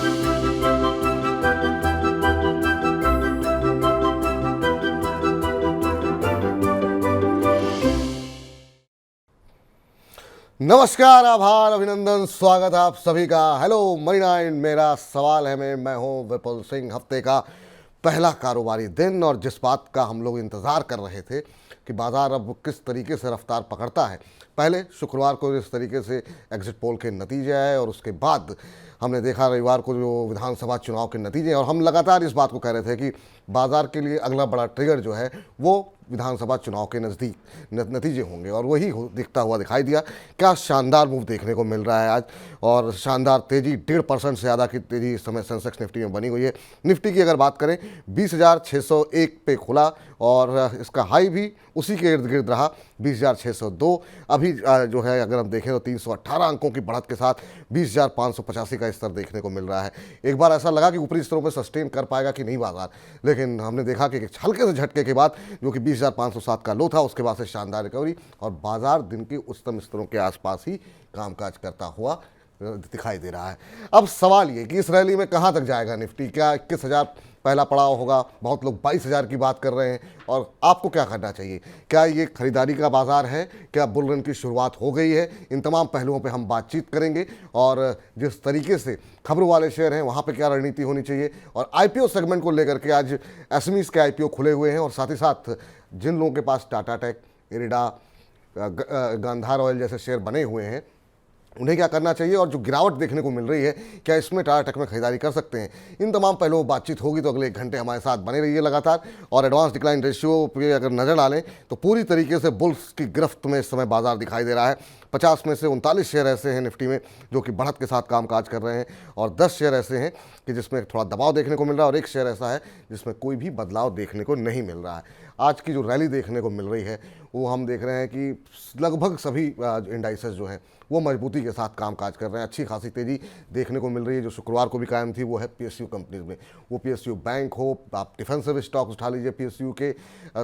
नमस्कार, आभार, अभिनंदन, स्वागत है आप सभी का। हेलो मनी 9, मेरा सवाल है मैं हूं विपुल सिंह। हफ्ते का पहला कारोबारी दिन और जिस बात का हम लोग इंतज़ार कर रहे थे कि बाज़ार अब किस तरीके से रफ्तार पकड़ता है। पहले शुक्रवार को इस तरीके से एग्जिट पोल के नतीजे आए और उसके बाद हमने देखा रविवार को जो विधानसभा चुनाव के नतीजे, और हम लगातार इस बात को कह रहे थे कि बाज़ार के लिए अगला बड़ा ट्रिगर जो है वो विधानसभा चुनाव के नज़दीक नतीजे होंगे, और वही दिखता हुआ दिखाई दिया। क्या शानदार मूव देखने को मिल रहा है आज, और शानदार तेज़ी, 1.5% से ज़्यादा की तेज़ी इस समय सेंसेक्स निफ्टी में बनी हुई है। निफ्टी की अगर बात करें 20,601 पे खुला और इसका हाई भी उसी के इर्द गिर्द रहा, 20,602। अभी जो है अगर हम देखें तो 318 अंकों की बढ़त के साथ 20,585 का स्तर देखने को मिल रहा है। एक बार ऐसा लगा कि ऊपरी स्तरों में सस्टेन कर पाएगा कि नहीं बाजार, लेकिन हमने देखा कि एक हल्के से झटके के बाद, जो कि 20,507 का लो था, उसके बाद से शानदार रिकवरी और बाजार दिन के उच्चतम स्तरों के आसपास ही कामकाज करता हुआ दिखाई दे रहा है। अब सवाल ये कि इस रैली में कहाँ तक जाएगा निफ्टी? क्या 21,000 पहला पड़ाव होगा? बहुत लोग 22,000 की बात कर रहे हैं, और आपको क्या करना चाहिए? क्या ये खरीदारी का बाजार है? क्या बुल रन की शुरुआत हो गई है? इन तमाम पहलुओं पे हम बातचीत करेंगे, और जिस तरीके से खबरों वाले शेयर हैं वहाँ पे क्या रणनीति होनी चाहिए, और आईपीओ सेगमेंट को लेकर के आज एसएमईज के आईपीओ खुले हुए हैं, और साथ ही साथ जिन लोगों के पास Tata take, IRDA, Gandhara oil जैसे शेयर बने हुए हैं, उन्हें क्या करना चाहिए, और जो गिरावट देखने को मिल रही है क्या इसमें टाटा टेक में खरीदारी कर सकते हैं? इन तमाम पहलुओं बातचीत होगी, तो अगले 1 घंटे हमारे साथ बने रहिए लगातार। और एडवांस डिक्लाइन रेशियो पे अगर नज़र डालें तो पूरी तरीके से बुल्स की गिरफ्त में इस समय बाजार दिखाई दे रहा है। 50 में से 39 शेयर ऐसे हैं निफ्टी में जो कि बढ़त के साथ कामकाज कर रहे हैं, और 10 शेयर ऐसे हैं कि जिसमें थोड़ा दबाव देखने को मिल रहा है, और एक शेयर ऐसा है जिसमें कोई भी बदलाव देखने को नहीं मिल रहा है। आज की जो रैली देखने को मिल रही है वो हम देख रहे हैं कि लगभग सभी इंडाइसेस जो हैं वो मजबूती के साथ कामकाज कर रहे हैं। अच्छी खासी तेज़ी देखने को मिल रही है। जो शुक्रवार को भी कायम थी वो है पीएसयू कंपनीज में, वो पीएसयू बैंक हो, आप डिफेंसिव स्टॉक उठा लीजिए पीएसयू के,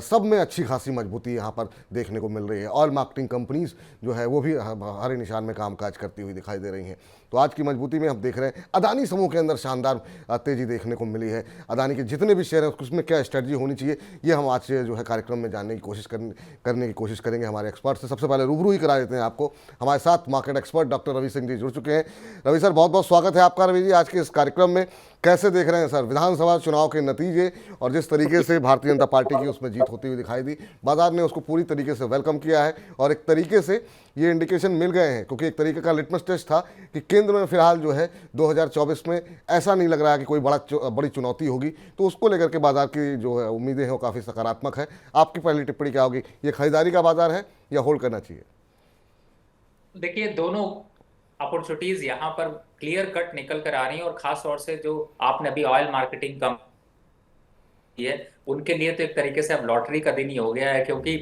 सब में अच्छी खासी मजबूती यहाँ पर देखने को मिल रही है। ऑयल मार्केटिंग कंपनीज जो है वो भी हरे निशान में कामकाज करती हुई दिखाई दे रही हैं। तो आज की मजबूती में हम देख रहे हैं अदानी समूह के अंदर शानदार तेज़ी देखने को मिली है। अदानी के जितने भी शेयर हैं उसमें क्या स्ट्रेटजी होनी चाहिए, ये हम आज जो है कार्यक्रम में जानने की कोशिश करने की कोशिश करेंगे हमारे एक्सपर्ट से। सबसे पहले रूबरू ही करा देते हैं आपको। हमारे साथ market expert doctor Ravi Singh ji जुड़ चुके हैं। रवि सर, बहुत बहुत स्वागत है आपका रवि जी आज के इस कार्यक्रम में। कैसे देख रहे हैं सर विधानसभा चुनाव के नतीजे, और जिस तरीके से भारतीय जनता पार्टी की उसमें जीत होती हुई दिखाई दी, बाजार ने उसको पूरी तरीके से वेलकम किया है, और एक तरीके से ये इंडिकेशन मिल गए हैं, क्योंकि एक तरीके का लिटमस टेस्ट था कि केंद्र में फिलहाल जो है 2024 में ऐसा नहीं लग रहा है कि कोई बड़ी चुनौती होगी, तो उसको लेकर के बाजार की जो है उम्मीदें हैं वो काफ़ी सकारात्मक है। आपकी पहली टिप्पणी क्या होगी? ये खरीदारी का बाजार है या होल्ड करना चाहिए? देखिए, दोनों अपॉर्चुनिटीज यहाँ पर क्लियर कट निकल कर आ रही हैं, और खास तौर से जो आपने अभी ऑयल मार्केटिंग कम की है उनके लिए तो एक तरीके से अब लॉटरी का दिन ही हो गया है, क्योंकि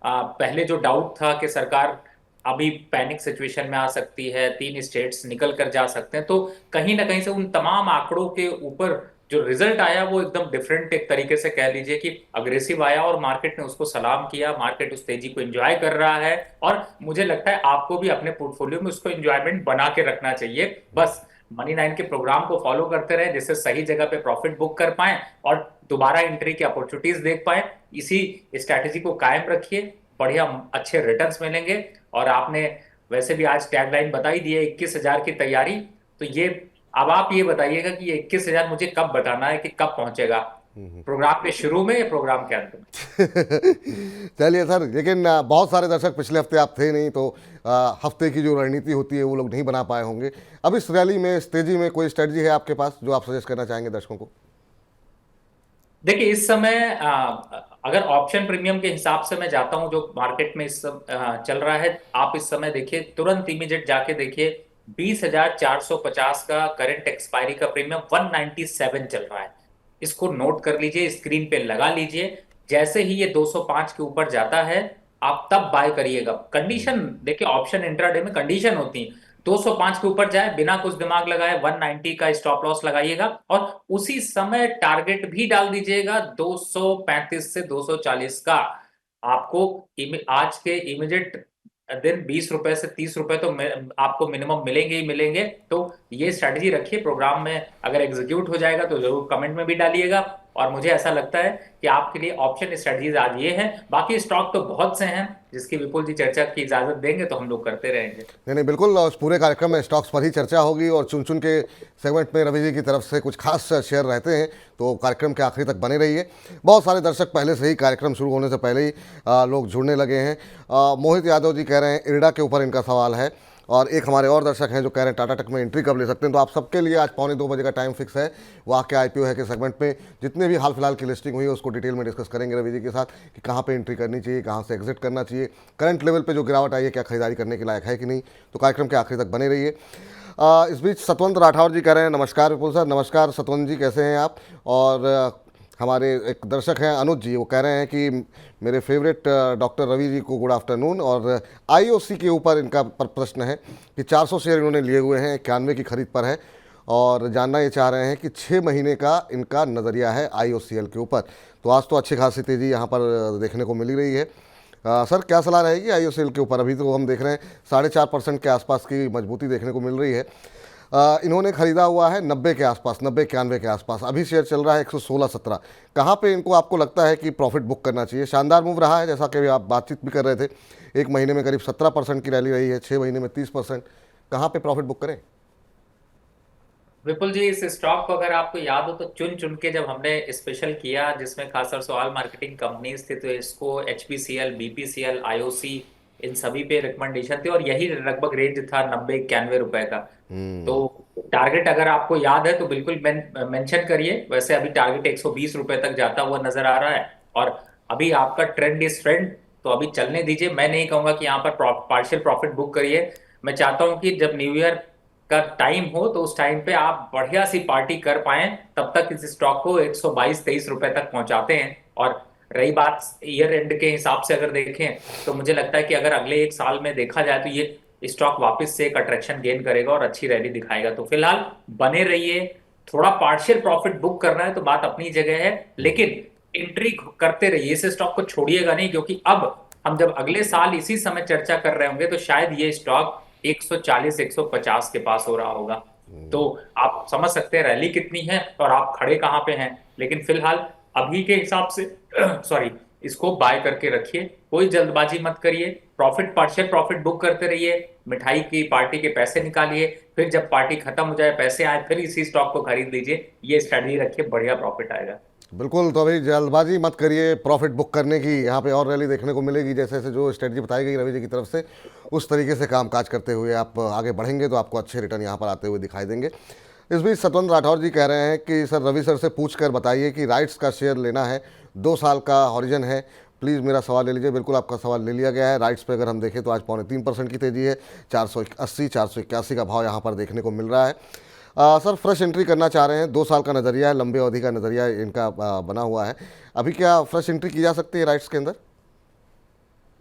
पहले जो डाउट था कि सरकार अभी पैनिक सिचुएशन में आ सकती है, 3 स्टेट्स निकल कर जा सकते हैं, तो कहीं ना कहीं से उन तमाम आंकड़ों के ऊपर जो रिजल्ट आया वो एकदम डिफरेंट, एक तरीके से कह लीजिए कि अग्रेसिव आया, और मार्केट ने उसको सलाम किया। मार्केट उस तेजी को एंजॉय कर रहा है, और मुझे लगता है आपको भी अपने पोर्टफोलियो में उसको एंजॉयमेंट बना के रखना चाहिए। बस मनी 9 के प्रोग्राम को फॉलो करते रहे, जिससे सही जगह पे प्रॉफिट बुक कर पाए और दोबारा एंट्री की अपॉर्चुनिटीज देख पाए। इसी स्ट्रैटेजी को कायम रखिए, बढ़िया अच्छे रिटर्न्स मिलेंगे। और आपने वैसे भी आज टैगलाइन बताई दी है 21,000 की तैयारी, तो ये अब आप ये बताइएगा कि ये 21,000 मुझे कब बताना है कि कब पहुंचेगा, प्रोग्राम के शुरू में या प्रोग्राम के अंत में? चलिए सर, लेकिन बहुत सारे दर्शक पिछले हफ्ते आप थे नहीं, तो हफ्ते की जो रणनीति होती है वो लोग नहीं बना पाए होंगे। अब इस रैली में, इस तेजी में कोई स्ट्रेटजी है आपके पास जो आप सजेस्ट करना चाहेंगे दर्शकों को? देखिए, इस समय अगर ऑप्शन प्रीमियम के हिसाब से मैं जाता हूं जो मार्केट में चल रहा है, आप इस समय देखिए, तुरंत इमीडिएट जाके देखिए, 20,450 का करंट एक्सपायरी का प्रीमियम 197 चल रहा है। इसको नोट कर लीजिए, स्क्रीन पे लगा लीजिए। जैसे ही ये 205 के ऊपर जाता है आप तब बाय करिएगा। कंडीशन देखिए, ऑप्शन इंट्राडे में कंडीशन होती है, 205 के ऊपर जाए बिना कुछ दिमाग लगाए 190 का स्टॉप लॉस लगाइएगा, और उसी समय टारगेट भी डाल दीजिएगा 235 से 240 का। आपको आज के इमीडिएट दिन 20 रुपए से 30 रुपए तो आपको मिनिमम मिलेंगे ही मिलेंगे। तो ये स्ट्रेटजी रखिए, प्रोग्राम में अगर एग्जीक्यूट हो जाएगा तो जरूर कमेंट में भी डालिएगा। और मुझे ऐसा लगता है कि आपके लिए ऑप्शन स्ट्रेटजीज आज ये हैं। बाकी स्टॉक तो बहुत से हैं जिसकी विपुल जी चर्चा की इजाजत देंगे तो हम लोग करते रहेंगे। नहीं नहीं बिल्कुल, और इस पूरे कार्यक्रम में स्टॉक्स पर ही चर्चा होगी और चुन चुन के सेगमेंट में रवि जी की तरफ से कुछ खास शेयर रहते हैं, तो कार्यक्रम के आखिरी तक बने रहिए। बहुत सारे दर्शक पहले से ही कार्यक्रम शुरू होने से पहले ही लोग जुड़ने लगे हैं। मोहित यादव जी कह रहे हैं इरडा के ऊपर इनका सवाल है, और एक हमारे और दर्शक हैं जो कह रहे हैं टाटा टेक में एंट्री कब ले सकते हैं। तो आप सबके लिए आज 1:45 का टाइम फिक्स है। वहाँ के IPO है के सेगमेंट में जितने भी हाल फिलहाल की लिस्टिंग हुई है उसको डिटेल में डिस्कस करेंगे रवि जी के साथ कि कहाँ पे एंट्री करनी चाहिए, कहाँ से एग्जिट करना चाहिए, करंट लेवल पे जो गिरावट आई है क्या खरीदारी करने के लायक है कि नहीं। तो कार्यक्रम के आखिरी तक बने रहिए। इस बीच सतवंत राठौर जी कह रहे हैं नमस्कार विपुल सर। नमस्कार सतवंत जी, कैसे हैं आप। और हमारे एक दर्शक हैं अनुज जी, वो कह रहे हैं कि मेरे फेवरेट डॉक्टर रवि जी को गुड आफ्टरनून। और IOC के ऊपर इनका प्रश्न है कि 400 शेयर इन्होंने लिए हुए हैं, 91 की खरीद पर है, और जानना ये चाह रहे हैं कि 6 महीने का इनका नज़रिया है IOCL के ऊपर। तो आज तो अच्छी खासी तेज़ी यहाँ पर देखने को मिली रही है। सर क्या सलाह रहेगी IOCL के ऊपर। अभी तो हम देख रहे हैं 4.5% के आसपास की मजबूती देखने को मिल रही है। इन्होंने खरीदा हुआ है 90 के आसपास, 90-91 के आसपास। अभी शेयर चल रहा है 116-17। कहाँ पे इनको आपको लगता है कि प्रॉफिट बुक करना चाहिए। शानदार मूव रहा है, जैसा कि आप बातचीत भी कर रहे थे, एक महीने में करीब 17% की रैली रही है, 6 महीने में 30%। कहाँ पे प्रॉफिट बुक करें। विपुल जी, इस स्टॉक को अगर आपको याद हो तो चुन चुन के जब हमने स्पेशल किया जिसमें खासतौर से ऑयल मार्केटिंग कंपनीज थे, तो इसको HPCL, BPCL, IOC, इन सभी पे रिकमेंडेशन थे और यही लगभग रेंज था 90-91 रुपए का। तो टारगेट अगर आपको याद है तो बिल्कुल मेंशन करिए। वैसे अभी टारगेट 120 रुपए तक जाता हुआ नजर आ रहा है और अभी आपका ट्रेंड इज ट्रेंड, तो अभी चलने दीजिए। मैं नहीं कहूंगा कि यहाँ पर पार्शियल प्रॉफिट बुक करिए। मैं चाहता हूं कि जब न्यू ईयर का टाइम हो तो उस टाइम पे आप बढ़िया सी पार्टी कर पाए, तब तक इस स्टॉक को 122-23 रुपए तक पहुंचाते हैं। और रही बात ईयर एंड के हिसाब से अगर देखें तो मुझे लगता है कि अगर अगले एक साल में देखा जाए तो ये स्टॉक वापस से एक अट्रैक्शन गेन करेगा और अच्छी रैली दिखाएगा। तो फिलहाल बने रहिए। थोड़ा पार्शियल प्रॉफिट बुक करना है तो बात अपनी जगह है, लेकिन एंट्री करते रहिए, इस स्टॉक को छोड़िएगा नहीं, क्योंकि अब हम जब अगले साल इसी समय चर्चा कर रहे होंगे तो शायद ये स्टॉक 140-150 के पास हो रहा होगा। तो आप समझ सकते हैं रैली कितनी है और आप खड़े कहां पे हैं। लेकिन फिलहाल अभी के हिसाब से सॉरी, इसको बाय करके रखिए, कोई जल्दबाजी मत करिए। प्रॉफिट, पार्शियल प्रॉफिट बुक करते रहिए, मिठाई की पार्टी के पैसे निकालिए, फिर जब पार्टी खत्म हो जाए, पैसे आए, फिर इसी स्टॉक को खरीद लीजिए। ये स्ट्रेटजी रखिए, बढ़िया प्रॉफिट आएगा। बिल्कुल, तो अभी जल्दबाजी मत करिए प्रॉफिट बुक करने की। यहाँ पे और रैली देखने को मिलेगी, जैसे जैसे जो स्ट्रेटजी बताई गई रवि जी की तरफ से, उस तरीके से कामकाज करते हुए आप आगे बढ़ेंगे तो आपको अच्छे रिटर्न यहाँ पर आते हुए दिखाई देंगे। इस बीच सतवंत राठौर जी कह रहे हैं कि सर रवि सर से पूछ कर बताइए कि राइट्स का शेयर लेना है, 2 साल का हॉरिजन है, प्लीज़ मेरा सवाल ले लीजिए। बिल्कुल आपका सवाल ले लिया गया है। राइट्स पे अगर हम देखें तो आज 3.25% की तेज़ी है, 480-481 का भाव यहाँ पर देखने को मिल रहा है। सर फ्रेश एंट्री करना चाह रहे हैं, 2 साल का नज़रिया है, लंबे अवधि का नज़रिया इनका बना हुआ है। अभी क्या फ्रेश एंट्री की जा सकती है राइट्स के अंदर।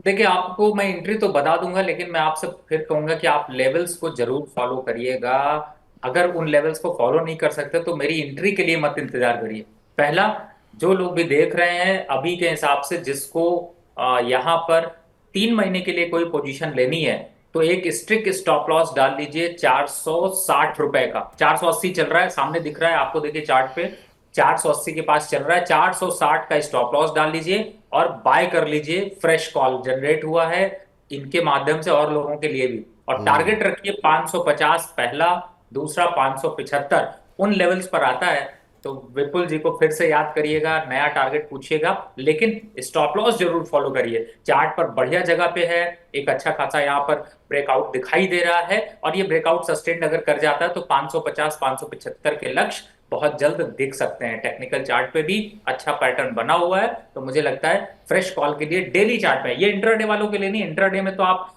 देखिए, आपको मैं एंट्री तो बता दूंगा, लेकिन मैं आपसे फिर कहूंगा कि आप लेवल्स को जरूर फॉलो करिएगा। अगर उन लेवल्स को फॉलो नहीं कर सकते तो मेरी एंट्री के लिए मत इंतजार करिए। पहला, जो लोग भी देख रहे हैं अभी के हिसाब से, जिसको यहाँ पर 3 महीने के लिए कोई पोजीशन लेनी है, तो एक स्ट्रिक्ट स्टॉप लॉस डाल लीजिए 460 रुपए का। 480 चल रहा है, सामने दिख रहा है आपको, देखिए चार्ट पे 480 के पास चल रहा है। 460 का स्टॉप लॉस डाल लीजिए और बाय कर लीजिए। फ्रेश कॉल जनरेट हुआ है इनके माध्यम से और लोगों के लिए भी। और टारगेट रखिए 550 पहला, दूसरा 575, उन लेवल्स पर आता है तो विपुल जी को फिर से याद करिएगा, नया टारगेट पूछिएगा, लेकिन स्टॉप लॉस जरूर फॉलो करिए। चार्ट पर बढ़िया जगह पे है, एक अच्छा खासा यहाँ पर ब्रेकआउट दिखाई दे रहा है और ये ब्रेकआउट सस्टेन अगर कर जाता है तो 550-575 के लक्ष्य बहुत जल्द दिख सकते हैं। टेक्निकल चार्ट पे भी अच्छा पैटर्न बना हुआ है, तो मुझे लगता है फ्रेश कॉल के लिए डेली चार्ट में, ये इंट्राडे वालों के लिए नहीं, इंट्राडे में तो आप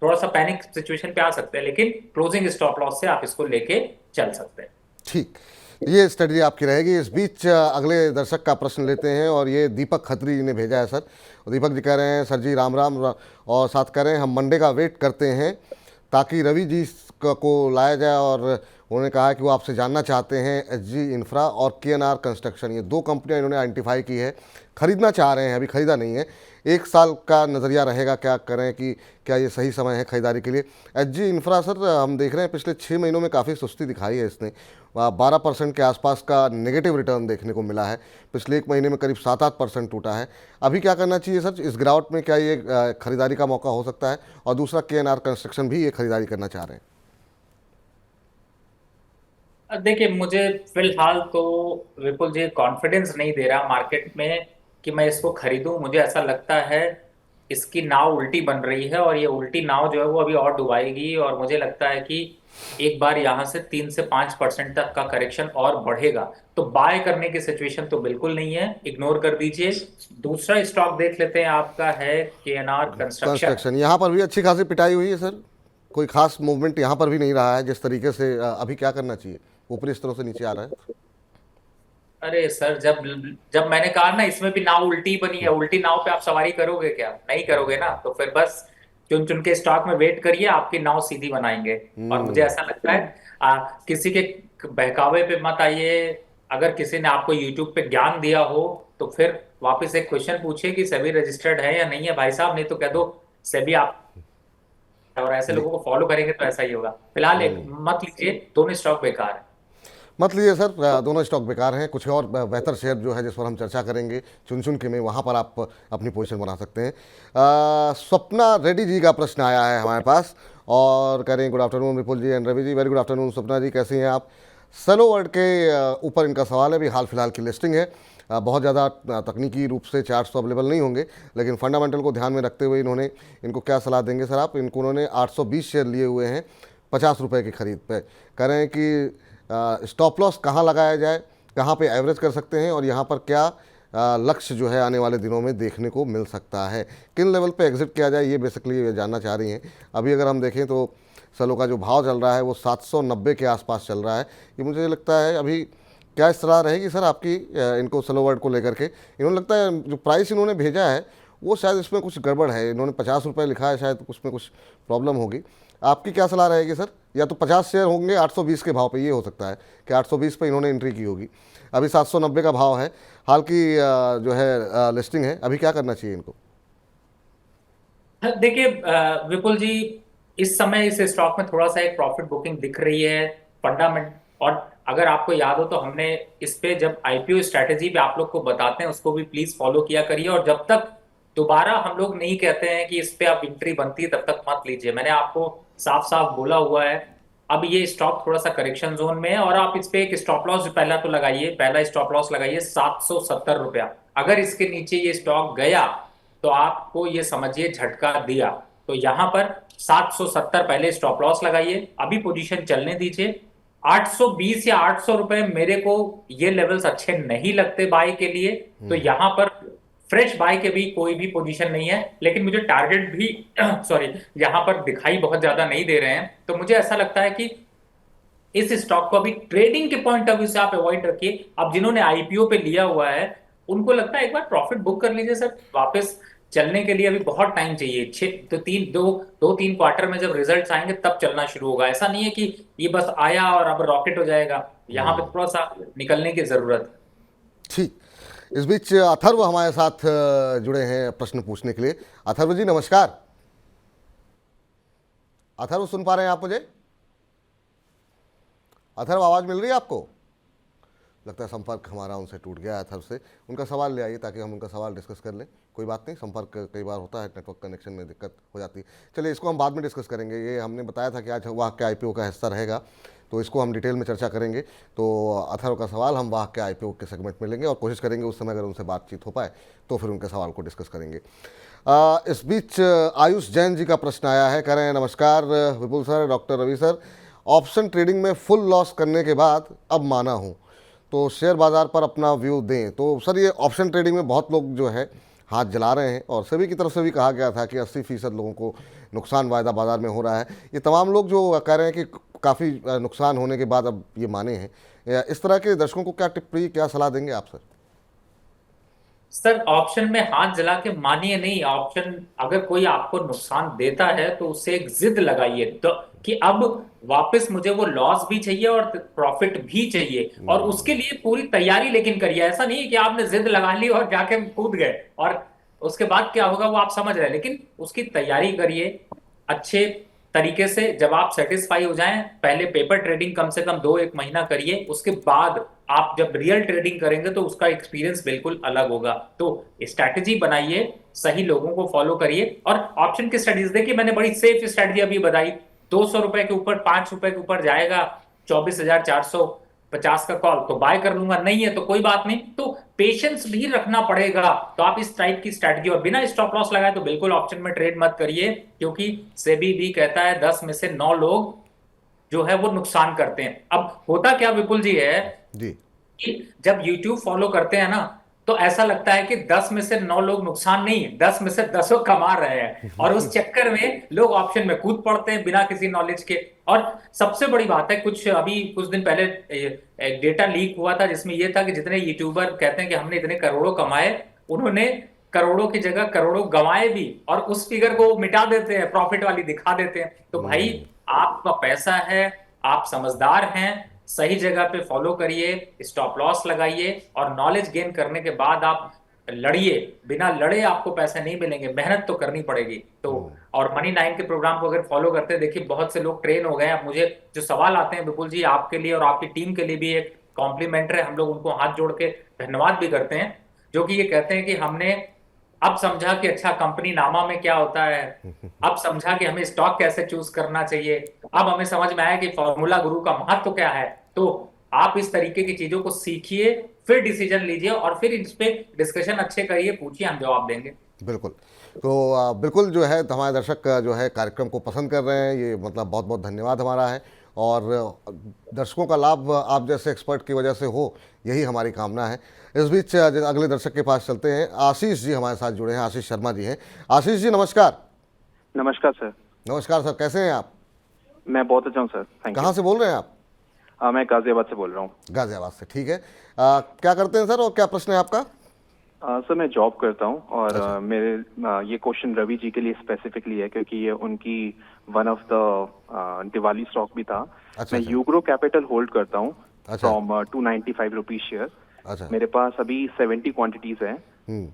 थोड़ा सा पैनिक सिचुएशन पे आ सकते हैं, लेकिन क्लोजिंग स्टॉप लॉस से आप इसको लेके चल सकते हैं। ठीक, ये स्ट्रेटजी आपकी रहेगी। इस बीच अगले दर्शक का प्रश्न लेते हैं और ये दीपक खत्री जी ने भेजा है सर। और दीपक जी कह रहे हैं सर जी राम राम, और साथ कह रहे हैं हम मंडे का वेट करते हैं ताकि रवि जी को लाया जाए और उन्होंने कहा है कि वो आपसे जानना चाहते हैं एचजी इंफ्रा और केएनआर कंस्ट्रक्शन, ये दो कंपनियां इन्होंने आइडेंटिफाई की है, खरीदना चाह रहे हैं, अभी खरीदा नहीं है। एक साल का नज़रिया रहेगा, क्या करें कि क्या ये सही समय है खरीदारी के लिए। एचजी इंफ्रा सर हम देख रहे हैं पिछले 6 महीनों में काफ़ी सुस्ती दिखाई है इसने, 12% के आसपास का नेगेटिव रिटर्न देखने को मिला है, पिछले 1 महीने में करीब 7-8% टूटा है। अभी क्या करना चाहिए सर इस गिरावट में, क्या ये खरीदारी का मौका हो सकता है? और दूसरा केएनआर कंस्ट्रक्शन भी ये खरीदारी करना चाह रहे हैं। देखिए, मुझे फिलहाल तो विपुल जी कॉन्फिडेंस नहीं दे रहा मार्केट में कि मैं इसको खरीदूं। मुझे ऐसा लगता है इसकी नाव उल्टी बन रही है और ये उल्टी नाव जो है वो अभी और डुबाएगी, और मुझे लगता है कि एक बार यहाँ से 3 से 5% तक का करेक्शन और बढ़ेगा। तो बाय करने की सिचुएशन तो बिल्कुल नहीं है, इग्नोर कर दीजिए। दूसरा स्टॉक देख लेते हैं, आपका है केएनआर कंस्ट्रक्शन। कंस्ट्रक्शन यहाँ पर भी अच्छी खासी पिटाई हुई है सर, कोई खास मूवमेंट यहाँ पर भी नहीं रहा है जिस तरीके से। अभी क्या करना चाहिए, ऊपरी स्तरों से नीचे आ रहा है। अरे सर, जब जब मैंने कहा ना इसमें भी नाव उल्टी बनी है, उल्टी नाव पे आप सवारी करोगे क्या? नहीं करोगे ना, तो फिर बस चुन चुन के स्टॉक में वेट करिए, आपकी नाव सीधी बनाएंगे। और मुझे ऐसा लगता है किसी के बहकावे पे मत आइए। अगर किसी ने आपको यूट्यूब पे ज्ञान दिया हो तो फिर वापस एक क्वेश्चन पूछिए कि सेबी रजिस्टर्ड है या नहीं है भाई साहब, नहीं तो कह दो सेबी आप। और ऐसे जी। लोगों को फॉलो करेंगे तो ऐसा ही होगा। फिलहाल एक मत लीजिए, दोनों स्टॉक बेकार है। मत लीजिए सर, दोनों स्टॉक बेकार हैं। कुछ और बेहतर शेयर जो है जिस पर हम चर्चा करेंगे चुन चुन के में, वहाँ पर आप अपनी पोजीशन बना सकते हैं। स्वप्ना रेड्डी जी का प्रश्न आया है हमारे पास और कह रहे हैं good afternoon Vipul ji and Ravi ji. Very good afternoon Swapna ji, कैसी हैं आप? सेलो वर्ल्ड के ऊपर इनका सवाल है, अभी हाल फिलहाल की लिस्टिंग है, बहुत ज़्यादा तकनीकी रूप से चार्ट्स तो अवेलेबल नहीं होंगे, लेकिन फंडामेंटल को ध्यान में रखते हुए इन्होंने, इनको क्या सलाह देंगे सर आप? इनको उन्होंने 820 शेयर लिए हुए हैं 50 रुपये की खरीद पे। कह रहे हैं कि स्टॉप लॉस कहाँ लगाया जाए, कहाँ पे एवरेज कर सकते हैं, और यहाँ पर क्या लक्ष्य जो है आने वाले दिनों में देखने को मिल सकता है, किन लेवल पे एग्जिट किया जाए, ये बेसिकली जानना चाह रही हैं। अभी अगर हम देखें तो सलो का जो भाव चल रहा है वो 790 के आसपास चल रहा है। ये मुझे लगता है अभी क्या सलाह रहेगी सर आपकी इनको सलो वर्ड को लेकर के? इन्होंने लगता है जो प्राइस इन्होंने भेजा है वो शायद इसमें कुछ गड़बड़ है, इन्होंने 50 रुपये लिखा है, शायद उसमें कुछ प्रॉब्लम होगी। आपकी क्या सलाह रहेगी सर? या तो 50 शेयर होंगे 820 के भाव पे, ये हो सकता है कि 820 पे इन्होंने एंट्री की होगी, अभी 790 का भाव है, हाल की जो है लिस्टिंग है, अभी क्या करना चाहिए इनको? देखिए विपुल जी, इस समय इस स्टॉक में थोड़ा सा एक प्रॉफिट बुकिंग दिख रही है फंडामेंट। और अगर आपको याद हो तो हमने इस पे जब आईपीओ स्ट्रेटेजी पे आप लोग को बताते हैं, उसको भी प्लीज फॉलो किया करिए। और जब तक दोबारा हम लोग नहीं कहते हैं कि इस पे आप एंट्री बनती है, तब तक मत लीजिए। मैंने आपको साफ साफ बोला हुआ है। अब ये स्टॉक थोड़ा सा करेक्शन जोन में है, और आप इस पे एक स्टॉप लॉस पहला तो लगाइए, पहला स्टॉप लॉस लगाइए 770 रुपया। अगर इसके नीचे ये स्टॉक गया तो आपको ये समझिए झटका दिया। तो यहां पर 770 पहले स्टॉप लॉस लगाइए, अभी पोजीशन चलने दीजिए। 820 या 800 रुपए मेरे को ये लेवल्स अच्छे नहीं लगते बाय के लिए। तो यहां पर फ्रेश बाय के भी कोई भी पोजीशन नहीं है, लेकिन मुझे टारगेट भी सॉरी यहां पर दिखाई बहुत ज्यादा नहीं दे रहे हैं। तो मुझे ऐसा लगता है कि इस स्टॉक को अभी ट्रेडिंग के पॉइंट ऑफ व्यू से आप अवॉइड रखिए। अब जिन्होंने आईपीओ पे लिया हुआ है उनको लगता है एक बार प्रॉफिट बुक कर लीजिए सर। वापस चलने के लिए अभी बहुत टाइम चाहिए, 2-3 क्वार्टर में जब रिजल्ट्स आएंगे तब चलना शुरू होगा। ऐसा नहीं है कि ये बस आया और अब रॉकेट हो जाएगा, यहाँ पे थोड़ा सा निकलने की जरूरत है। ठीक, इस बीच अथर्व हमारे साथ जुड़े हैं प्रश्न पूछने के लिए। अथर्व जी नमस्कार। अथर्व सुन पा रहे हैं आप मुझे? अथर्व आवाज़ मिल रही है आपको? लगता है संपर्क हमारा उनसे टूट गया है अथर्व से। उनका सवाल ले आइए ताकि हम उनका सवाल डिस्कस कर लें। कोई बात नहीं, संपर्क कई बार होता है, नेटवर्क कनेक्शन में दिक्कत हो जाती है। चलिए इसको हम बाद में डिस्कस करेंगे। ये हमने बताया था कि आज वहाँ के आईपीओ का हिस्सा रहेगा, तो इसको हम डिटेल में चर्चा करेंगे। तो अथर्व का सवाल हम वहाँ के आईपीओ के सेगमेंट में लेंगे और कोशिश करेंगे उस समय अगर उनसे बातचीत हो पाए तो फिर उनके सवाल को डिस्कस करेंगे। इस बीच आयुष जैन जी का प्रश्न आया है, कह रहे हैं नमस्कार Vipul sir, doctor Ravi sir, option trading में फुल लॉस करने के बाद अब माना हूँ, तो शेयर बाज़ार पर अपना व्यू दें। तो सर ये ऑप्शन ट्रेडिंग में बहुत लोग जो है हाथ जला रहे हैं और सभी की तरफ से भी कहा गया था कि 80% लोगों को नुकसान वायदा बाज़ार में हो रहा है। ये तमाम लोग जो कह रहे हैं कि काफ़ी नुकसान होने के बाद अब ये माने हैं, इस तरह के दर्शकों को क्या टिप्पणी, क्या सलाह देंगे आप सर? सर ऑप्शन में हाथ जला के मानिए नहीं, ऑप्शन अगर कोई आपको नुकसान देता है तो उससे एक जिद लगाइए तो कि अब वापस मुझे वो लॉस भी चाहिए और प्रॉफिट भी चाहिए, और उसके लिए पूरी तैयारी लेकिन करिए। ऐसा नहीं है कि आपने जिद लगा ली और जाके कूद गए और उसके बाद क्या होगा वो आप समझ रहे हैं, लेकिन उसकी तैयारी करिए अच्छे तरीके से। जब आप सेटिस्फाई हो जाएं, पहले पेपर ट्रेडिंग कम से कम 2-1 महीना करिए, उसके बाद आप जब रियल ट्रेडिंग करेंगे तो उसका एक्सपीरियंस बिल्कुल अलग होगा। तो स्ट्रैटेजी बनाइए, सही लोगों को फॉलो करिए, और ऑप्शन की स्टडीज देखिए, मैंने बड़ी सेफ स्ट्रैटेजी अभी बताई। 200 रुपए के ऊपर, 5 रुपए के ऊपर जाएगा 24,450 का कॉल तो बाय कर लूंगा, नहीं है तो कोई बात नहीं। तो पेशेंस भी रखना पड़ेगा। तो आप इस टाइप की स्ट्रैटेजी, और बिना स्टॉप लॉस लगाए तो बिल्कुल ऑप्शन में ट्रेड मत करिए, क्योंकि सेबी भी कहता है 10 में से 9 लोग जो है वो नुकसान करते हैं। अब होता क्या विपुल जी है जी। कि जब YouTube फॉलो करते हैं ना, तो ऐसा लगता है कि 10 में से 9 लोग नुकसान नहीं, 10 में से 10 कमा रहे हैं, और उस चक्कर में लोग ऑप्शन में कूद पड़ते हैं बिना किसी नॉलेज के। और सबसे बड़ी बात है, कुछ दिन पहले एक डेटा लीक हुआ था जिसमें यह था कि जितने यूट्यूबर कहते हैं कि हमने इतने करोड़ों कमाए, उन्होंने करोड़ों की जगह करोड़ों गंवाए भी, और उस फिगर को मिटा देते हैं, प्रॉफिट वाली दिखा देते हैं। तो भाई आपका पैसा है, आप समझदार हैं, सही जगह पे फॉलो करिए, स्टॉप लॉस लगाइए, और नॉलेज गेन करने के बाद आप लड़िए। बिना लड़े आपको पैसे नहीं मिलेंगे, मेहनत तो करनी पड़ेगी। तो और मनी 9 के प्रोग्राम को अगर फॉलो करते हैं, देखिए बहुत से लोग ट्रेन हो गए। अब मुझे जो सवाल आते हैं विपुल जी, आपके लिए और आपकी टीम के लिए भी एक कॉम्प्लीमेंट है, हम लोग उनको हाथ जोड़ के धन्यवाद भी करते हैं, जो कि ये कहते हैं कि हमने अब समझा कि अच्छा कंपनी नामा में क्या होता है, अब समझा कि हमें स्टॉक कैसे चूज करना चाहिए, अब हमें समझ में आया कि फॉर्मूला गुरु का महत्व क्या है। तो आप इस तरीके की चीजों को सीखिए, फिर डिसीजन लीजिए, और फिर इस पे डिस्कशन अच्छे करिए, पूछिए, हम जवाब देंगे। बिल्कुल। तो बिल्कुल जो है हमारे दर्शक जो है कार्यक्रम को पसंद कर रहे हैं, ये मतलब बहुत बहुत धन्यवाद हमारा है। और दर्शकों का लाभ आप जैसे एक्सपर्ट की वजह से हो, यही हमारी कामना है। इस बीच अगले दर्शक के पास चलते हैं। आशीष जी हमारे साथ जुड़े हैं, आशीष शर्मा जी हैं। आशीष जी नमस्कार। नमस्कार सर। नमस्कार सर, कैसे हैं आप? मैं बहुत अच्छा हूँ सर, थैंक यू। कहाँ से बोल रहे हैं आप? मैं गाजियाबाद से बोल रहा हूँ। गाजियाबाद से, ठीक है। क्या करते हैं सर और क्या प्रश्न है आपका? सर मैं जॉब करता हूँ, और अच्छा। मेरे ये क्वेश्चन रवि जी के लिए स्पेसिफिकली है, क्योंकि ये उनकी one of the Diwali stock भी था। अच्छा मैं अच्छा। यूग्रो कैपिटल होल्ड करता हूँ अच्छा फ्रॉम 295 रुपीज शेयर। अच्छा। मेरे पास अभी 70 क्वांटिटीज हैं।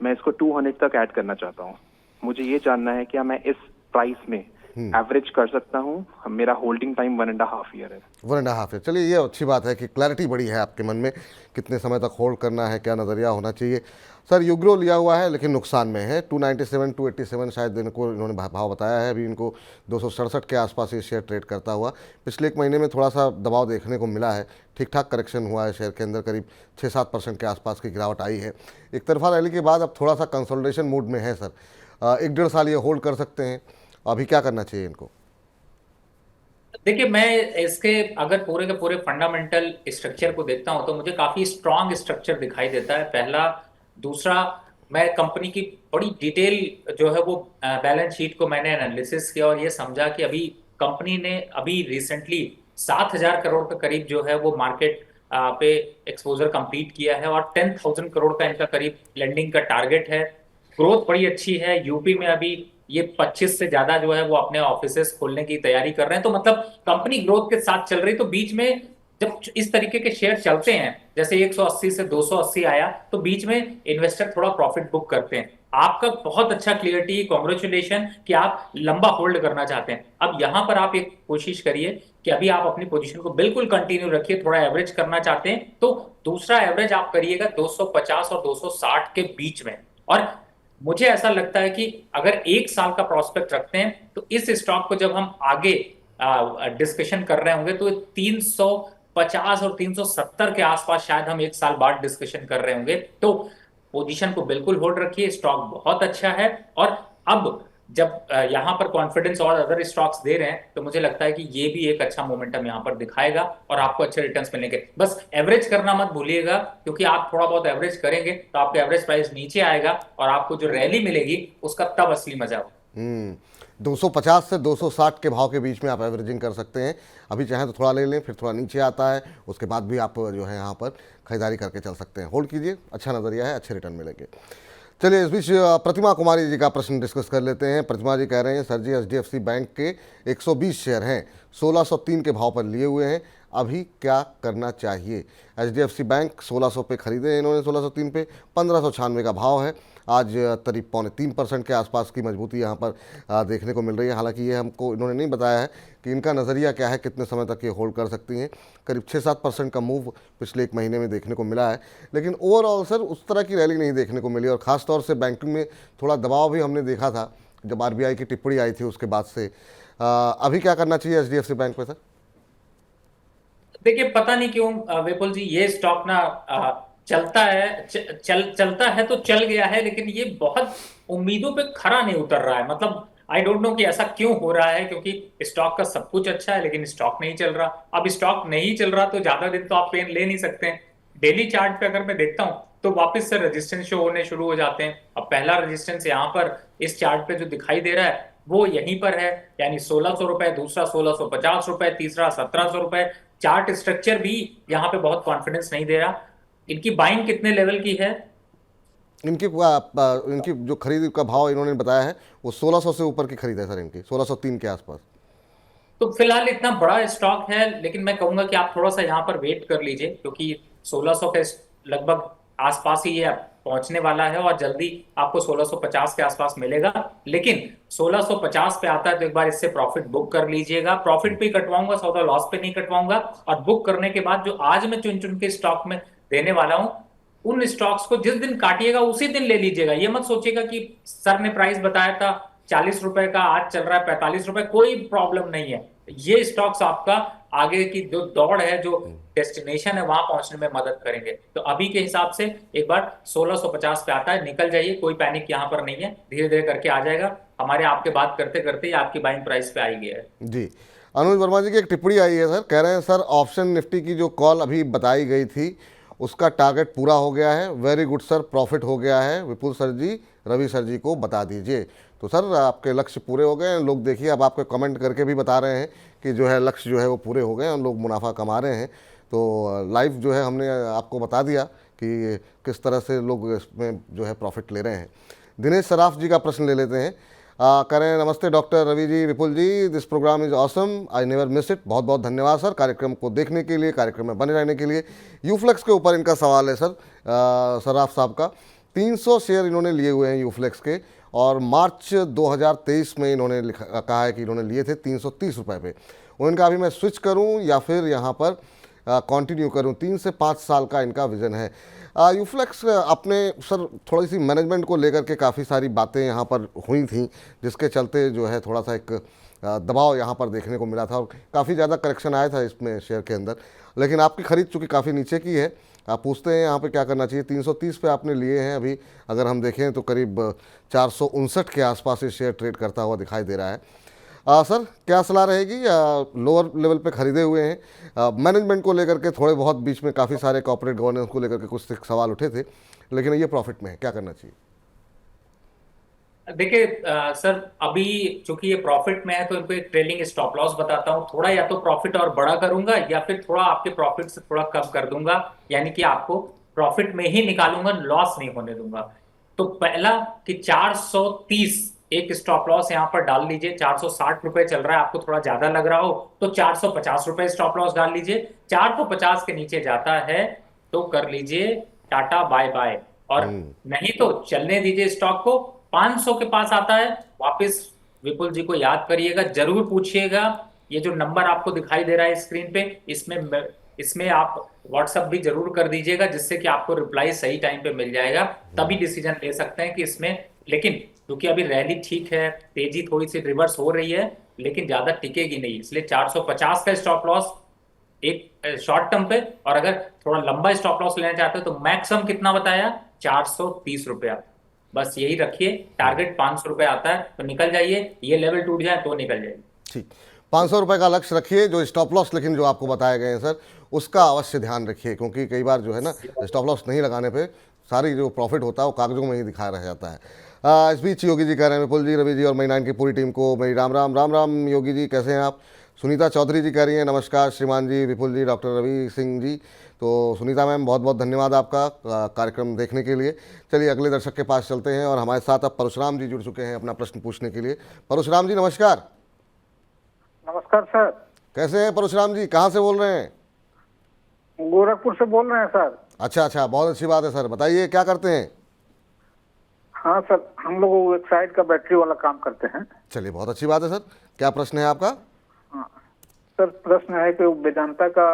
मैं इसको 200 तक ऐड करना चाहता हूँ। मुझे ये जानना है क्या मैं इस प्राइस में एवरेज कर सकता हूँ? मेरा होल्डिंग टाइम 1.5 ईयर है। 1.5 ईयर, चलिए ये अच्छी बात है कि क्लैरिटी बड़ी है आपके मन में, कितने समय तक होल्ड करना है, क्या नज़रिया होना चाहिए। सर यूग्रो लिया हुआ है लेकिन नुकसान में है। 297 287 शायद इन्होंने भाव बताया है। अभी इनको 267 के आसपास ये शेयर ट्रेड करता हुआ पिछले एक महीने में थोड़ा सा दबाव देखने को मिला है। ठीक ठाक करेक्शन हुआ है शेयर के अंदर, करीब 6-7% के आसपास की गिरावट आई है। एक तरफा रैली के बाद अब थोड़ा सा कंसोलिडेशन मूड में है सर। 1-1.5 साल ये होल्ड कर सकते हैं। अभी क्या करना चाहिए इनको? देखिए, मैं इसके अगर पूरे के पूरे फंडामेंटल स्ट्रक्चर को देखता हूं तो मुझे काफी स्ट्रांग स्ट्रक्चर दिखाई देता है, पहला। दूसरा, मैं कंपनी की बड़ी डिटेल जो है वो बैलेंस शीट को मैंने एनालिसिस किया और ये समझा कि अभी कंपनी ने अभी रिसेंटली 7,000 करोड़ के करीब जो है वो मार्केट पे एक्सपोजर कंप्लीट किया है, और 10,000 करोड़ का इनका करीब लेंडिंग का टारगेट है। ग्रोथ बड़ी अच्छी है। यूपी में अभी ये 25 से ज्यादा जो है वो अपने ऑफिसेस खोलने की तैयारी कर रहे हैं। तो मतलब कंपनी ग्रोथ के साथ चल रही। तो बीच में जब इस तरीके के शेयर चलते हैं, जैसे 180 से 280 आया, तो बीच में इन्वेस्टर थोड़ा प्रॉफिट बुक करते हैं। आपका बहुत अच्छा क्लियरिटी, कॉन्ग्रेचुलेशन कि आप लंबा होल्ड करना चाहते हैं। अब यहां पर आप एक कोशिश करिए कि अभी आप अपनी पोजीशन को बिल्कुल कंटिन्यू रखिए। थोड़ा एवरेज करना चाहते हैं तो दूसरा एवरेज आप करिएगा 250 और 260 के बीच में। और मुझे ऐसा लगता है कि अगर 1 साल का प्रोस्पेक्ट रखते हैं तो इस स्टॉक को जब हम आगे डिस्कशन कर रहे होंगे तो 350 और 370 के आसपास शायद हम 1 साल बाद डिस्कशन कर रहे होंगे। तो पोजीशन को बिल्कुल होल्ड रखिए, स्टॉक बहुत अच्छा है। और अब जब यहां पर कॉन्फिडेंस और अदर स्टॉक्स दे रहे हैं तो मुझे लगता है कि ये भी एक अच्छा मोमेंटम यहां पर दिखाएगा और आपको अच्छे रिटर्न्स मिलेंगे। बस एवरेज करना मत भूलिएगा, क्योंकि आप थोड़ा बहुत एवरेज करेंगे तो आपका एवरेज प्राइस नीचे आएगा और आपको जो रैली मिलेगी उसका तब असली मजा होगा। 250 से 260 के भाव के बीच में आप एवरेजिंग कर सकते हैं। अभी चाहें तो थोड़ा ले लें, फिर थोड़ा नीचे आता है, उसके बाद भी आप जो है यहाँ पर खरीदारी करके चल सकते हैं। होल्ड कीजिए, अच्छा नज़रिया है, अच्छे रिटर्न मिलेंगे। चलिए इस बीच प्रतिमा कुमारी जी का प्रश्न डिस्कस कर लेते हैं। प्रतिमा जी कह रहे हैं सर जी एचडीएफसी बैंक के 120 शेयर हैं, 1603 के भाव पर लिए हुए हैं, अभी क्या करना चाहिए? एचडीएफसी बैंक 1600 पे खरीदे हैं इन्होंने, 1603 पे, 1596 का भाव है। आज करीब 3.25% के आसपास की मजबूती यहाँ पर देखने को मिल रही है। हालांकि ये हमको इन्होंने नहीं बताया है कि इनका नज़रिया क्या है, कितने समय तक ये होल्ड कर सकती हैं। करीब 6-7% का मूव पिछले एक महीने में देखने को मिला है, लेकिन ओवरऑल सर उस तरह की रैली नहीं देखने को मिली। और ख़ास तौर से बैंकिंग में थोड़ा दबाव भी हमने देखा था जब आरबीआई की टिप्पणी आई थी उसके बाद से। अभी क्या करना चाहिए एचडीएफसी बैंक पे सर? देखिए, पता नहीं क्यों विपुल जी, ये स्टॉक ना चलता है, चलता है तो चल गया है, लेकिन ये बहुत उम्मीदों पे खरा नहीं उतर रहा है। मतलब आई डोंट नो कि ऐसा क्यों हो रहा है, क्योंकि स्टॉक का सब कुछ अच्छा है लेकिन स्टॉक नहीं चल रहा। अब स्टॉक नहीं चल रहा तो ज्यादा दिन तो आप पेन ले नहीं सकते हैं। डेली चार्ट पे अगर मैं देखता हूं तो वापस से रेजिस्टेंस शो होने शुरू हो जाते हैं। अब पहला रेजिस्टेंस यहाँ पर इस चार्ट पे जो दिखाई दे रहा है वो यहीं पर है, यानी 1600 रुपए, दूसरा 1650 रुपए, तीसरा 1700 रुपए। चार्ट स्ट्रक्चर भी यहाँ पे बहुत कॉन्फिडेंस नहीं दे रहा। इनकी बाइंग कितने लेवल की है? इनकी जो खरीद का भाव इन्होंने बताया है वो 1600 से ऊपर की खरीद है सर, इनकी 1603 के आसपास। तो फिलहाल इतना बड़ा स्टॉक है, लेकिन मैं कहूंगा कि आप थोड़ा सा यहाँ पर वेट कर लीजिए, क्योंकि 1600 के लगभग आसपास ही ये पहुंचने वाला है और जल्दी आपको 1650 के आसपास मिलेगा। लेकिन 1650 पे आता है तो एक बार इससे प्रॉफिट बुक कर लीजिएगा। प्रॉफिट पे कटवाऊंगा, सौदा लॉस पे नहीं कटवाऊंगा। और बुक करने के बाद जो आज मैं चुन चुन के स्टॉक में देने वाला हूं, उन स्टॉक्स को जिस दिन काटिएगा उसी दिन ले लीजिएगा। ये मत सोचिएगा कि सर ने प्राइस बताया था 40 रुपए का, आज चल रहा है 45 रुपए, कोई प्रॉब्लम नहीं है। ये स्टॉक्स आपका आगे की जो दौड़ है, जो डेस्टिनेशन है, वहां पहुंचने में मदद करेंगे। तो अभी के हिसाब से एक बार 1650 पे आता है, निकल जाइए, कोई पैनिक यहां पर नहीं है, धीरे धीरे करके आ जाएगा। हमारे आपके बात करते करते ही आपकी बाइंग प्राइस पे आ ही गया है। जी, अनुज वर्मा जी की एक टिप्पणी आई है सर, कह रहे हैं सर ऑप्शन निफ्टी की जो कॉल अभी बताई गई थी उसका टारगेट पूरा हो गया है। वेरी गुड सर, प्रॉफिट हो गया है। विपुल सर जी, रवि सर जी को बता दीजिए। तो सर आपके लक्ष्य पूरे हो गए हैं। लोग देखिए अब आपके कमेंट करके भी बता रहे हैं कि जो है लक्ष्य जो है वो पूरे हो गए हैं, लोग मुनाफा कमा रहे हैं। तो लाइव जो है हमने आपको बता दिया कि किस तरह से लोग इसमें जो है प्रॉफिट ले रहे हैं। दिनेश सराफ जी का प्रश्न ले लेते हैं। करें, नमस्ते doctor Ravi ji, Vipul ji, this program is awesome, I never miss it. बहुत बहुत धन्यवाद सर कार्यक्रम को देखने के लिए, कार्यक्रम में बने रहने के लिए। यूफ्लेक्स के ऊपर इनका सवाल है सर, सराफ साहब का। 300 शेयर इन्होंने लिए हुए हैं यूफ्लेक्स के, और मार्च 2023 में इन्होंने कहा है कि इन्होंने लिए थे 330 रुपये पे। उनका अभी मैं स्विच करूं या फिर यहाँ पर कंटिन्यू करूं? 3 से 5 साल का इनका विज़न है। यूफ्लेक्स अपने सर थोड़ी सी मैनेजमेंट को लेकर के काफ़ी सारी बातें यहाँ पर हुई थी, जिसके चलते जो है थोड़ा सा एक दबाव यहाँ पर देखने को मिला था और काफ़ी ज़्यादा करेक्शन आया था इसमें शेयर के अंदर। लेकिन आपकी खरीद चूँकि काफ़ी नीचे की है, आप पूछते हैं यहाँ पे क्या करना चाहिए। 330 पे आपने लिए हैं अभी, अगर हम देखें तो करीब 459 के आसपास ये शेयर ट्रेड करता हुआ दिखाई दे रहा है। सर क्या सलाह रहेगी? लोअर लेवल पे खरीदे हुए हैं, मैनेजमेंट को लेकर के थोड़े बहुत बीच में काफ़ी सारे कॉर्पोरेट गवर्नेंस को लेकर के कुछ सवाल उठे थे, लेकिन ये प्रॉफिट में है, क्या करना चाहिए? देखिए सर, अभी चूंकि ये प्रॉफिट में है तो इनको एक ट्रेलिंग स्टॉप लॉस बताता हूँ। थोड़ा या तो प्रॉफिट और बड़ा करूंगा या फिर थोड़ा आपके प्रॉफिट से थोड़ा कम कर दूंगा, यानी कि आपको प्रॉफिट में ही निकालूंगा, लॉस नहीं होने दूंगा। तो पहला कि 430 एक स्टॉप लॉस यहां पर डाल लीजिए। 460 रुपए चल रहा है, आपको थोड़ा ज्यादा लग रहा हो तो 450 रुपए स्टॉप लॉस डाल लीजिए। 450 के नीचे जाता है तो कर लीजिए टाटा बाय बाय, और नहीं तो चलने दीजिए स्टॉक को। 500 के पास आता है वापस विपुल जी को याद करिएगा, जरूर पूछिएगा। ये जो नंबर आपको दिखाई दे रहा है स्क्रीन पे, इसमें आप व्हाट्सएप भी जरूर कर दीजिएगा, जिससे कि आपको रिप्लाई सही टाइम पे मिल जाएगा। तभी डिसीजन ले सकते हैं कि इसमें, लेकिन क्योंकि अभी रैली ठीक है, तेजी थोड़ी सी रिवर्स हो रही है, लेकिन ज्यादा टिकेगी नहीं, इसलिए 450 का स्टॉप लॉस एक शॉर्ट टर्म पे। और अगर थोड़ा लंबा स्टॉप लॉस लेना चाहते हो तो मैक्सिमम कितना बताया? 430 रुपया, बस यही रखिए। टारगेट 500 रुपए आता है तो निकल जाइए, ये लेवल टूट जाए तो निकल जाइए। ठीक, 500 रुपये का लक्ष्य रखिए। जो स्टॉप लॉस लेकिन जो आपको बताए गए हैं सर, उसका अवश्य ध्यान रखिए, क्योंकि कई बार जो है ना स्टॉप लॉस नहीं लगाने पे सारी जो प्रॉफिट होता है वो कागजों में ही दिखा रह जाता है। इस बीच योगी जी कह रहे हैं विपुल जी, रवि जी और मई 9 की पूरी टीम को मेरी राम राम। राम राम योगी जी, कैसे हैं आप? सुनीता चौधरी जी कह रही हैं नमस्कार श्रीमान जी, विपुल जी, डॉक्टर रवि सिंह जी। तो सुनीता मैम बहुत बहुत धन्यवाद आपका कार्यक्रम देखने के लिए। चलिए अगले दर्शक के पास चलते हैं और हमारे साथ अब परशुराम जी जुड़ चुके हैं अपना प्रश्न पूछने के लिए। परशुराम जी नमस्कार। नमस्कार सर। कैसे हैं परशुराम जी, कहाँ से बोल रहे हैं? गोरखपुर से बोल रहे हैं सर। अच्छा अच्छा, बहुत अच्छी बात है सर, बताइए क्या करते हैं? हाँ सर, हम लोग वेबसाइट का बैटरी वाला काम करते हैं। चलिए बहुत अच्छी बात है सर, क्या प्रश्न है आपका? हाँ सर, प्रश्न है कि वेदांता का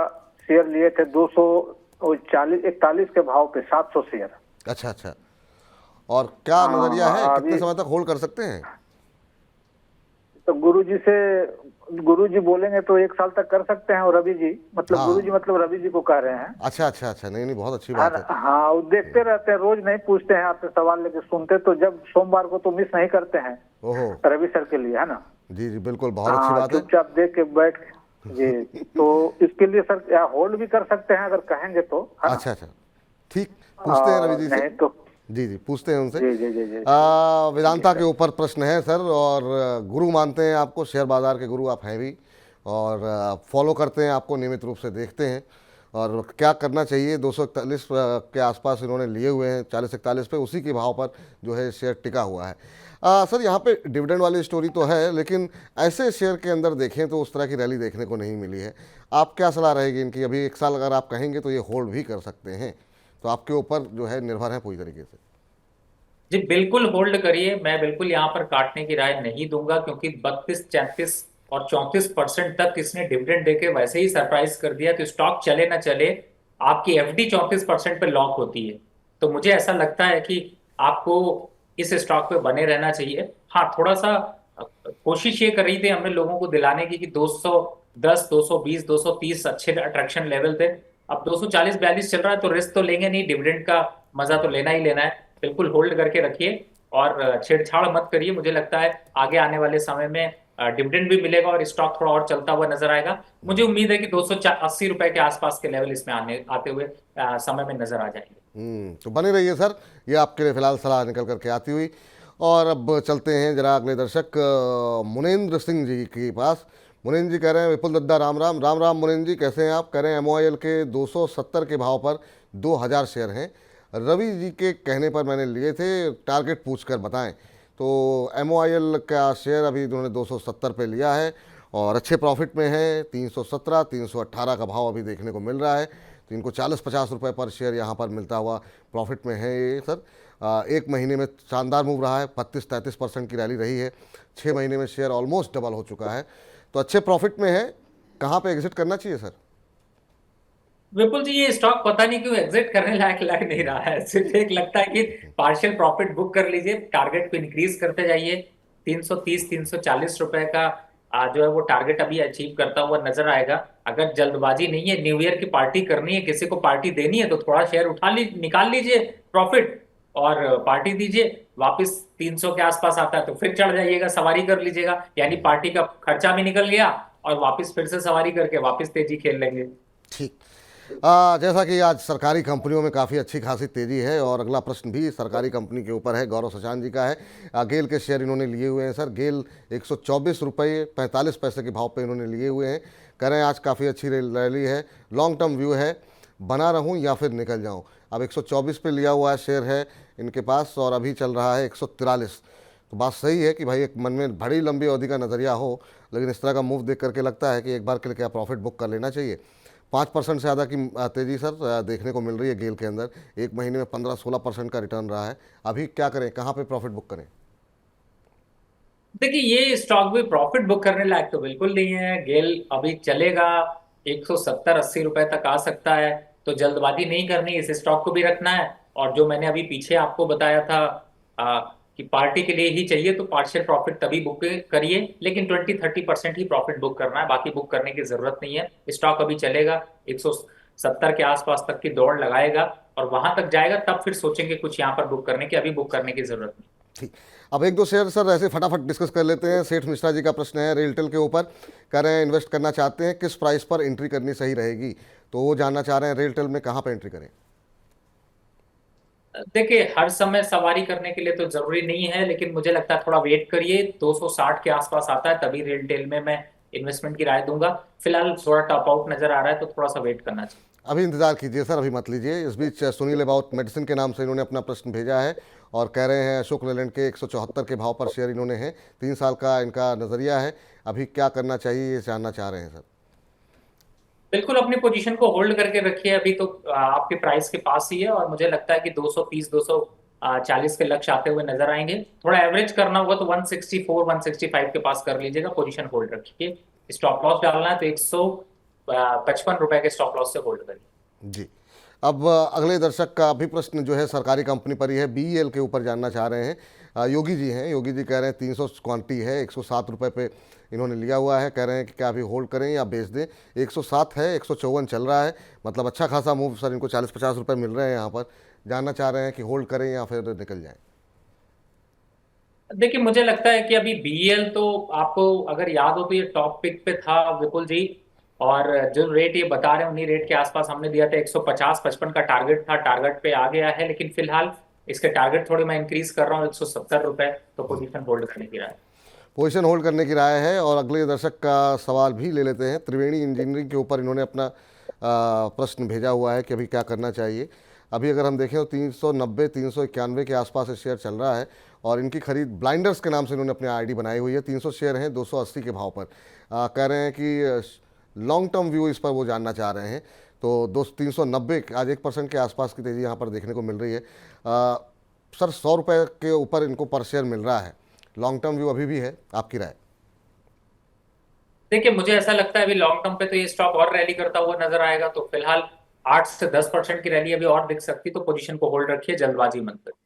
शेयर लिए थे 241 के भाव पे 700 शेयर। अच्छा अच्छा, और क्या नजरिया है, हाँ, कितने समय तक होल्ड कर सकते हैं? तो गुरुजी बोलेंगे तो 1 साल तक कर सकते हैं, और रवि जी हाँ। गुरुजी रवि जी को कह रहे हैं। अच्छा अच्छा अच्छा, नहीं नहीं बहुत अच्छी बात है। हाँ, वो देखते रहते हैं, रोज नहीं पूछते हैं आपसे सवाल, लेके सुनते तो जब सोमवार को तो मिस नहीं करते हैं ओहो, रवि सर के लिए, है ना। जी जी बिल्कुल, बहुत अच्छी हाँ, बात है। चुपचाप देख के बैठ जी। तो इसके लिए सर क्या होल्ड भी कर सकते हैं अगर कहेंगे तो, है ना? अच्छा अच्छा, ठीक, पूछते हैं रवि जी से। नहीं तो जी जी पूछते हैं उनसे। जी जी जी जी वेदांता के ऊपर प्रश्न है सर, और गुरु मानते हैं आपको, शेयर बाजार के गुरु आप हैं भी, और फॉलो करते हैं आपको, नियमित रूप से देखते हैं। और क्या करना चाहिए, 241 के आसपास इन्होंने लिए हुए हैं, 40-41 पे, उसी के भाव पर जो है शेयर टिका हुआ है। सर यहाँ पे डिविडेंड वाली स्टोरी तो है, लेकिन ऐसे शेयर के अंदर देखें तो उस तरह की रैली देखने को नहीं मिली है। आप क्या सलाह रहेगी इनकी? अभी 1 साल अगर आप कहेंगे तो ये होल्ड भी कर सकते हैं, तो आपके ऊपर जो है निर्भर है पूरी तरीके से। जी बिल्कुल होल्ड करिए, मैं बिल्कुल यहाँ पर काटने की राय नहीं दूंगा, क्योंकि 32, 33 और 34% तक इसने डिविडेंड देके वैसे ही सरप्राइज कर दिया। तो स्टॉक चले ना चले, आपकी एफडी 34% पे लॉक होती है। तो मुझे ऐसा लगता है कि आपको इस स्टॉक पे बने रहना चाहिए। हाँ, थोड़ा सा कोशिश ये कर रही थी हमने लोगों को दिलाने की कि 210, 220, 230 अच्छे अट्रैक्शन लेवल थे। अब 240-42 चल रहा है, तो रिस्क तो लेंगे नहीं, डिविडेंड का मजा तो लेना ही लेना है। बिल्कुल होल्ड करके रखिए और छेड़छाड़ मत करिए। मुझे लगता है आगे आने वाले समय में डिविडेंड भी मिलेगा और स्टॉक थोड़ा और चलता हुआ नजर आएगा। मुझे उम्मीद है कि 280 रुपए के आसपास के लेवल इसमें आते हुए समय में नजर आ जाएंगे। तो बने रहिए सर, ये आपके लिए फिलहाल सलाह निकल करके आती हुई। और अब चलते हैं जरा अगले दर्शक मुनेंद्र सिंह जी के पास। मुनेंद्र जी कह रहे हैं विपुल दद्दा राम राम। राम राम मुनेंद्र जी, कैसे हैं आप? कह रहे हैं MOIL के 270 के भाव पर 2000 शेयर हैं, रवि जी के कहने पर मैंने लिए थे, टारगेट पूछकर बताएं। तो MOIL का शेयर अभी उन्होंने 270 पे लिया है और अच्छे प्रॉफिट में है। 317, 318 का भाव अभी देखने को मिल रहा है, तो इनको 40-50 रुपये पर शेयर यहाँ पर मिलता हुआ प्रॉफिट में है ये सर। 1 महीने में शानदार मूव रहा है, 32-33% की रैली रही है। 6 महीने में शेयर ऑलमोस्ट डबल हो चुका है, तो अच्छे प्रॉफिट में है। कहाँ पे एग्जिट करना चाहिए सर? विपुल जी, ये स्टॉक पता नहीं क्यों एग्जिट करने लायक लग नहीं रहा है। सिर्फ एक लगता है कि पार्शियल प्रॉफिट बुक कर लीजिए, टारगेट को इंक्रीज करते जाइए। 330, 340 रुपए का जो है वो टारगेट अभी अचीव करता हुआ नजर आएगा। अगर जल्दबाजी नहीं है, न्यू ईयर की पार्टी करनी है, किसी को पार्टी देनी है, तो थोड़ा शेयर निकाल लीजिए प्रॉफिट और पार्टी दीजिए। वापस 300 के आसपास आता है तो फिर चढ़ जाइएगा, सवारी कर लीजिएगा, यानी पार्टी का खर्चा भी निकल गया और वापस फिर से सवारी करके वापस तेजी खेल लेंगे। ठीक। जैसा कि आज सरकारी कंपनियों में काफ़ी अच्छी खासी तेज़ी है, और अगला प्रश्न भी सरकारी कंपनी के ऊपर है, गौरव सचान जी का है। गेल के शेयर इन्होंने लिए हुए हैं सर। गेल 124 रुपये 45 पैसे के भाव पे इन्होंने लिए हुए हैं। कह रहे हैं आज काफ़ी अच्छी रैली है, लॉन्ग टर्म व्यू है, बना रहूं या फिर निकल जाऊं। अब 124 पे लिया हुआ शेयर है इनके पास, और अभी चल रहा है 143। तो बात सही है कि भाई एक मन में बड़ी लंबी अवधि का नज़रिया हो, लेकिन इस तरह का मूव देख करके लगता है कि एक बार के लिए क्या प्रॉफिट बुक कर लेना चाहिए। 5% से ज़्यादा की तेज़ी सर देखने को मिल रही है गेल के अंदर। 1 महीने में 15-16% का रिटर्न रहा है। अभी क्या करें, कहाँ पे प्रॉफिट बुक करें? देखिए, ये स्टॉक भी प्रॉफिट बुक करने लायक तो बिल्कुल नहीं है। गेल अभी चलेगा 170-80 रुपए तक आ सकता है, तो जल्दबाजी नहीं करनी, इस स्टॉक को भी रखना है। और जो मैंने अभी पीछे आपको बताया था कि पार्टी के लिए ही चाहिए, तो पार्शियल प्रॉफिट तभी बुक करिए, लेकिन 20-30% ही प्रॉफिट बुक करना है, बाकी बुक करने की जरूरत नहीं है। स्टॉक अभी चलेगा 170 के आसपास तक की दौड़ लगाएगा और वहां तक जाएगा, तब फिर सोचेंगे कुछ यहाँ पर बुक करने की, अभी बुक करने की जरूरत नहीं। ठीक, अब 1-2 शेयर सर ऐसे फटाफट डिस्कस कर लेते हैं। सेठ मिश्रा जी का प्रश्न है रेलटेल के ऊपर। कह रहे हैं इन्वेस्ट करना चाहते हैं, किस प्राइस पर एंट्री करनी सही रहेगी? तो वो जानना चाह रहे हैं रेलटेल में कहाँ पर एंट्री करें। देखिए, हर समय सवारी करने के लिए तो जरूरी नहीं है, लेकिन मुझे लगता है थोड़ा वेट करिए। 260 के आसपास आता है तभी रिटेल में मैं इन्वेस्टमेंट की राय दूंगा। फिलहाल थोड़ा टॉप आउट नजर आ रहा है, तो थोड़ा सा वेट करना चाहिए। अभी इंतजार कीजिए सर, अभी मत लीजिए। इस बीच सुनील अबाउट मेडिसिन के नाम से इन्होंने अपना प्रश्न भेजा है और कह रहे हैं अशोक लेलैंड के 174 के भाव पर शेयर इन्होंने हैं, 3 साल का इनका नज़रिया है, अभी क्या करना चाहिए ये जानना चाह रहे हैं सर। बिल्कुल अपनी पोजीशन को होल्ड करके रखिए, अभी तो आपके प्राइस के पास ही है, और मुझे लगता है कि 230 240 के लक्ष्य आते हुए नजर आएंगे। थोड़ा एवरेज करना होगा तो 164 165 के पास कर लीजिएगा, पोजीशन होल्ड रखिए। स्टॉप लॉस डालना है तो 155 रुपए के स्टॉप लॉस से होल्ड करिए। जी, अब अगले दर्शक का भी प्रश्न जो है सरकारी कंपनी पर ही है, बीईएल के ऊपर जानना चाह रहे हैं। योगी जी हैं, योगी जी कह रहे हैं 300 क्वांटिटी है, 107 रुपये पे इन्होंने लिया हुआ है, कह रहे हैं कि क्या अभी होल्ड करें या बेच दें। 107 है, 154 चल रहा है, मतलब अच्छा खासा मूव सर, इनको 40-50 रुपये मिल रहे हैं यहाँ पर। जानना चाह रहे हैं कि होल्ड करें या फिर निकल जाएं। देखिए मुझे लगता है कि अभी बीएल तो आपको अगर याद हो तो ये टॉप पिक पे था विपुल जी, और जो रेट ये बता रहे हैं उन्हीं रेट के आसपास हमने दिया था। 150-55 का टारगेट था, टारगेट पे आ गया है, लेकिन फिलहाल इसके टारगेट थोड़े मैं इंक्रीज कर रहा हूँ 170 रुपए, तो पोजीशन होल्ड करने की राय। पोजीशन होल्ड करने की राय है। और अगले दर्शक का सवाल भी ले लेते हैं। त्रिवेणी इंजीनियरिंग के ऊपर इन्होंने अपना प्रश्न भेजा हुआ है कि अभी क्या करना चाहिए। अभी अगर हम देखें तो 390 391 के आसपास ये शेयर चल रहा है और इनकी खरीद ब्लाइंडर्स के नाम से इन्होंने अपनी आईडी बनाई हुई है। 300 शेयर हैं 280 के भाव पर। कह रहे हैं कि लॉन्ग टर्म व्यू इस पर वो जानना चाह रहे हैं। तो 390 आज 1% के आसपास की तेज़ी यहाँ पर देखने को मिल रही है। सर 100 रुपये के ऊपर इनको पर शेयर मिल रहा है, लॉन्ग टर्म व्यू अभी भी है, आपकी राय? देखिए मुझे ऐसा लगता है अभी लॉन्ग टर्म पे तो ये स्टॉक और रैली करता हुआ नजर आएगा, तो फिलहाल 8 से 10% की रैली अभी और दिख सकती, तो पोजीशन को होल्ड रखिए, जल्दबाजी मत करिए।